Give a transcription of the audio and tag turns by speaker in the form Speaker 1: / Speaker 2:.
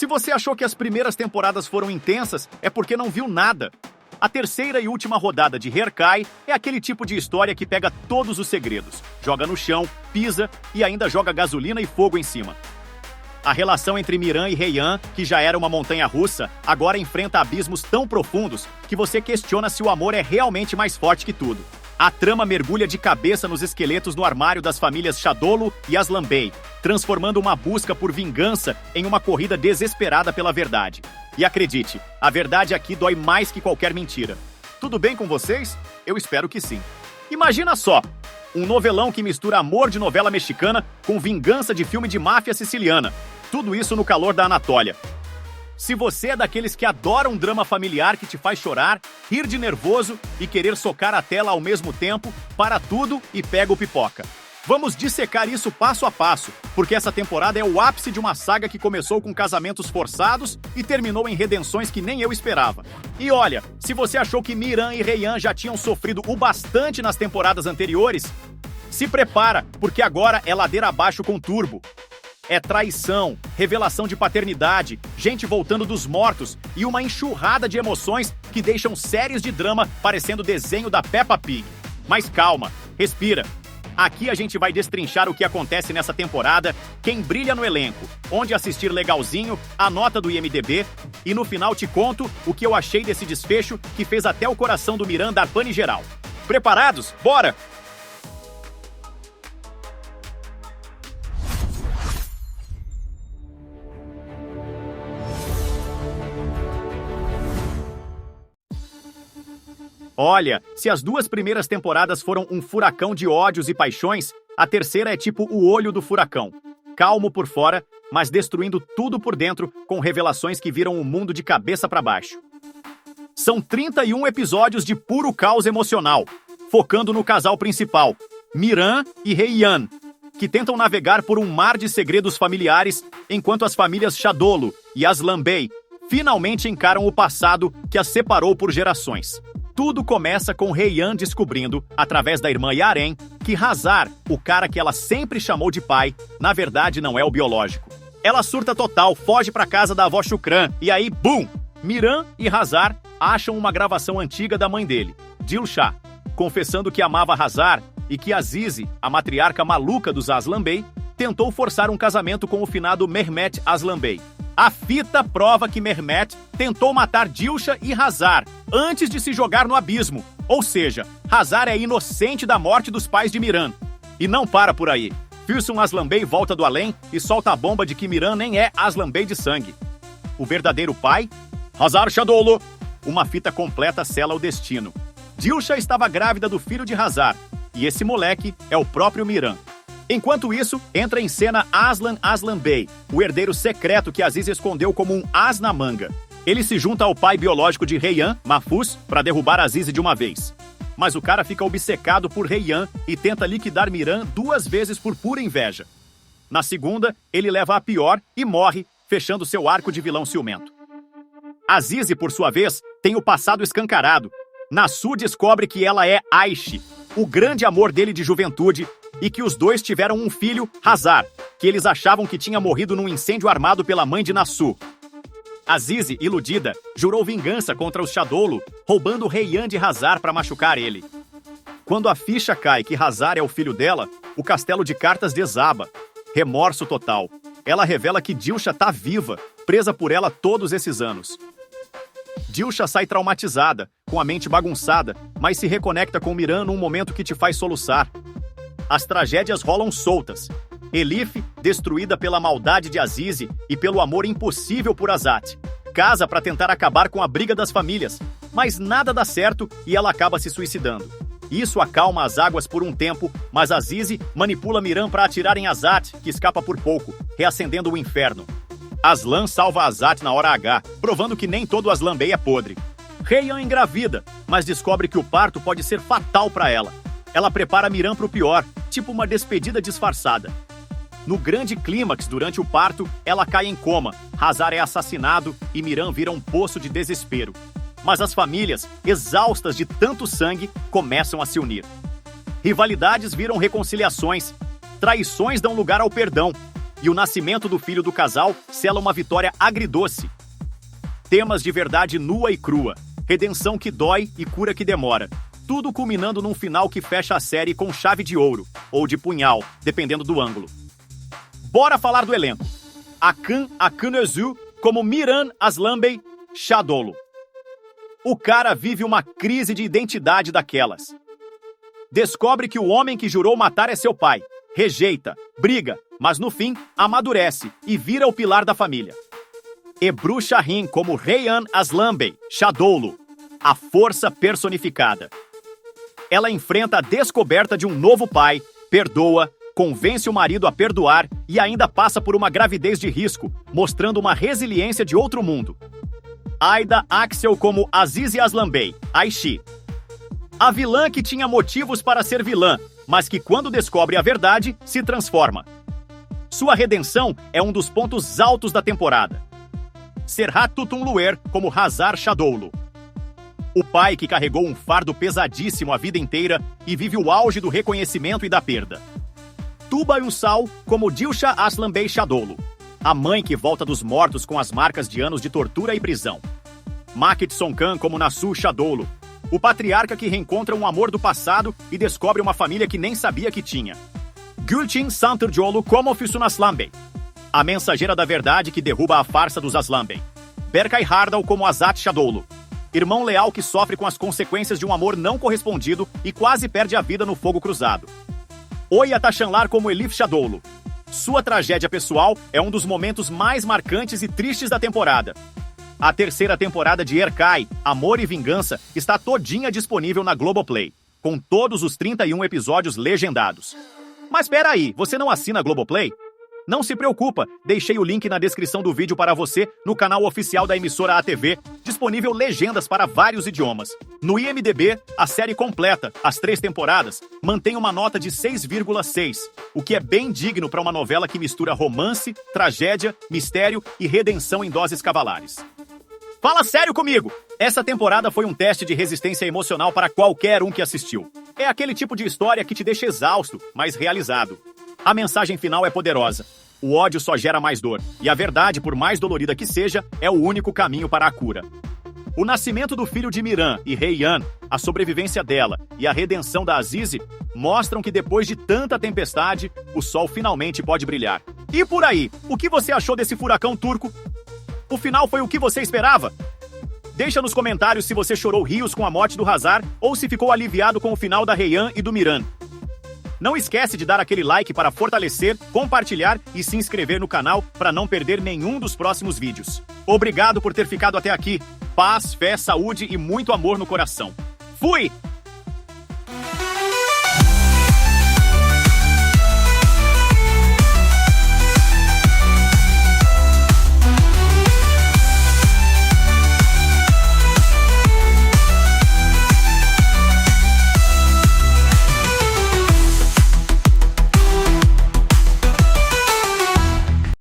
Speaker 1: Se você achou que as primeiras temporadas foram intensas, é porque não viu nada. A terceira e última rodada de Herkai é aquele tipo de história que pega todos os segredos, joga no chão, pisa e ainda joga gasolina e fogo em cima. A relação entre Miran e Heian, que já era uma montanha-russa, agora enfrenta abismos tão profundos que você questiona se o amor é realmente mais forte que tudo. A trama mergulha de cabeça nos esqueletos no armário das famílias Chadolo e Aslanbey, transformando uma busca por vingança em uma corrida desesperada pela verdade. E acredite, a verdade aqui dói mais que qualquer mentira. Tudo bem com vocês? Eu espero que sim. Imagina só, um novelão que mistura amor de novela mexicana com vingança de filme de máfia siciliana. Tudo isso no calor da Anatólia. Se você é daqueles que adoram um drama familiar que te faz chorar, rir de nervoso e querer socar a tela ao mesmo tempo, para tudo e pega o pipoca. Vamos dissecar isso passo a passo, porque essa temporada é o ápice de uma saga que começou com casamentos forçados e terminou em redenções que nem eu esperava. E olha, se você achou que Miran e Heian já tinham sofrido o bastante nas temporadas anteriores, se prepara, porque agora é ladeira abaixo com turbo. É traição, revelação de paternidade, gente voltando dos mortos e uma enxurrada de emoções que deixam séries de drama parecendo desenho da Peppa Pig. Mas calma, respira. Aqui a gente vai destrinchar o que acontece nessa temporada, quem brilha no elenco, onde assistir legalzinho, a nota do IMDb e no final te conto o que eu achei desse desfecho que fez até o coração do Miran dar pane geral. Preparados? Bora! Olha, se as duas primeiras temporadas foram um furacão de ódios e paixões, a terceira é tipo o olho do furacão. Calmo por fora, mas destruindo tudo por dentro, com revelações que viram o mundo de cabeça para baixo. São 31 episódios de puro caos emocional, focando no casal principal, Miran e Heian, que tentam navegar por um mar de segredos familiares, enquanto as famílias Chadolo e Aslanbey finalmente encaram o passado que as separou por gerações. Tudo começa com Heian descobrindo, através da irmã Yaren, que Hazar, o cara que ela sempre chamou de pai, na verdade não é o biológico. Ela surta total, foge pra casa da avó Shukran, e aí, bum! Miran e Hazar acham uma gravação antiga da mãe dele, Dilshah, confessando que amava Hazar e que Azize, a matriarca maluca dos Aslanbey, tentou forçar um casamento com o finado Mehmet Aslanbey. A fita prova que Mehmet tentou matar Dilshah e Hazar antes de se jogar no abismo. Ou seja, Hazar é inocente da morte dos pais de Miran. E não para por aí. Firsun Aslanbey volta do além e solta a bomba de que Miran nem é Aslanbey de sangue. O verdadeiro pai? Hazar Chadolo. Uma fita completa sela o destino. Dilshah estava grávida do filho de Hazar. E esse moleque é o próprio Miran. Enquanto isso, entra em cena Aslan Aslanbey, o herdeiro secreto que Aziz escondeu como um as na manga. Ele se junta ao pai biológico de Heian, Mahfuz, para derrubar Aziz de uma vez. Mas o cara fica obcecado por Heian e tenta liquidar Miran 2 vezes por pura inveja. Na segunda, ele leva a pior e morre, fechando seu arco de vilão ciumento. Aziz, por sua vez, tem o passado escancarado. Nasu descobre que ela é Aishi, o grande amor dele de juventude, e que os dois tiveram um filho, Hazar, que eles achavam que tinha morrido num incêndio armado pela mãe de Nasu. Azize, iludida, jurou vingança contra os Chadolo, roubando Heian de Hazar para machucar ele. Quando a ficha cai que Hazar é o filho dela, o castelo de cartas desaba. Remorso total. Ela revela que Dilshah tá viva, presa por ela todos esses anos. Dilshah sai traumatizada, com a mente bagunçada, mas se reconecta com Miran num momento que te faz soluçar. As tragédias rolam soltas. Elif, destruída pela maldade de Azize e pelo amor impossível por Azat, casa para tentar acabar com a briga das famílias, mas nada dá certo e ela acaba se suicidando. Isso acalma as águas por um tempo, mas Azize manipula Miran para atirar em Azat, que escapa por pouco, reacendendo o inferno. Aslan salva Azat na hora H, provando que nem todo Aslanbey é podre. Heian engravida, mas descobre que o parto pode ser fatal para ela. Ela prepara Miran para o pior, tipo uma despedida disfarçada. No grande clímax durante o parto, ela cai em coma, Hazar é assassinado e Miran vira um poço de desespero. Mas as famílias, exaustas de tanto sangue, começam a se unir. Rivalidades viram reconciliações, traições dão lugar ao perdão, e o nascimento do filho do casal sela uma vitória agridoce. Temas de verdade nua e crua, redenção que dói e cura que demora. Tudo culminando num final que fecha a série com chave de ouro, ou de punhal, dependendo do ângulo. Bora falar do elenco. Akın Akınözü como Miran Aslanbey Şadoğlu. O cara vive uma crise de identidade daquelas. Descobre que o homem que jurou matar é seu pai. Rejeita, briga, mas no fim amadurece e vira o pilar da família. Ebru Şahin como Reyhan Aslanbey Şadoğlu, a força personificada. Ela enfrenta a descoberta de um novo pai, perdoa, convence o marido a perdoar e ainda passa por uma gravidez de risco, mostrando uma resiliência de outro mundo. Ayda Aksel como Azize Aslanbey, Ayşe. A vilã que tinha motivos para ser vilã, mas que quando descobre a verdade, se transforma. Sua redenção é um dos pontos altos da temporada. Serhat Tutunluer como Hazar Şadoğlu. O pai que carregou um fardo pesadíssimo a vida inteira e vive o auge do reconhecimento e da perda. Tuba Ünsal como Dilşah Aslanbey Şadoğlu. A mãe que volta dos mortos com as marcas de anos de tortura e prisão. Makit Sonkan como Nasuh Şadoğlu. O patriarca que reencontra um amor do passado e descobre uma família que nem sabia que tinha. Gülçin Santırcıoğlu como Füsun Aslanbey. A mensageira da verdade que derruba a farsa dos Aslanbey. Berkay Hardal como Azat Şadoğlu. Irmão leal que sofre com as consequências de um amor não correspondido e quase perde a vida no fogo cruzado. Oya Taşanlar como Elif Şadoğlu. Sua tragédia pessoal é um dos momentos mais marcantes e tristes da temporada. A terceira temporada de Erkay, Amor e Vingança, está todinha disponível na Globoplay, com todos os 31 episódios legendados. Mas espera aí, você não assina a Globoplay? Não se preocupa, deixei o link na descrição do vídeo para você no canal oficial da emissora ATV, disponível legendas para vários idiomas. No IMDb, a série completa, as 3 temporadas, mantém uma nota de 6,6, o que é bem digno para uma novela que mistura romance, tragédia, mistério e redenção em doses cavalares. Fala sério comigo! Essa temporada foi um teste de resistência emocional para qualquer um que assistiu. É aquele tipo de história que te deixa exausto, mas realizado. A mensagem final é poderosa. O ódio só gera mais dor, e a verdade, por mais dolorida que seja, é o único caminho para a cura. O nascimento do filho de Miran e Reyhan, a sobrevivência dela e a redenção da Azize mostram que depois de tanta tempestade, o sol finalmente pode brilhar. E por aí, o que você achou desse furacão turco? O final foi o que você esperava? Deixa nos comentários se você chorou rios com a morte do Hazar ou se ficou aliviado com o final da Reyhan e do Miran. Não esquece de dar aquele like para fortalecer, compartilhar e se inscrever no canal para não perder nenhum dos próximos vídeos. Obrigado por ter ficado até aqui. Paz, fé, saúde e muito amor no coração. Fui!